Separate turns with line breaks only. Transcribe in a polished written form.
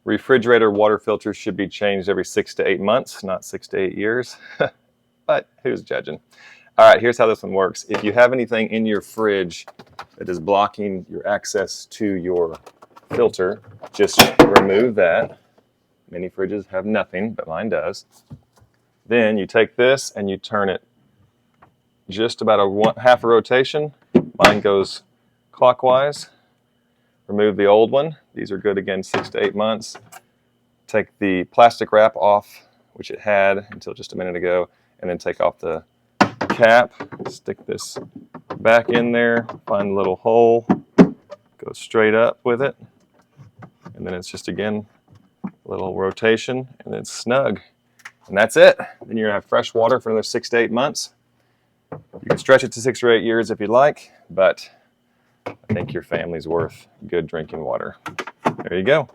Refrigerator water filters should be changed every 6 to 8 months, not 6 to 8 years. But who's judging? All right, here's how this one works. If you have anything in your fridge that is blocking your access to your filter, just remove that. Many fridges have nothing, but mine does. Then you take this and you turn it just about half a rotation. Mine goes clockwise. Remove the old one. These are good again, 6 to 8 months. Take the plastic wrap off, which it had until just a minute ago, and then take off the cap. Stick this back in there, find the little hole, go straight up with it, and then it's just again a little rotation, and it's snug. And that's it. Then you're gonna have fresh water for another 6 to 8 months. You can stretch it to 6 or 8 years if you'd like, but I think your family's worth good drinking water. There you go.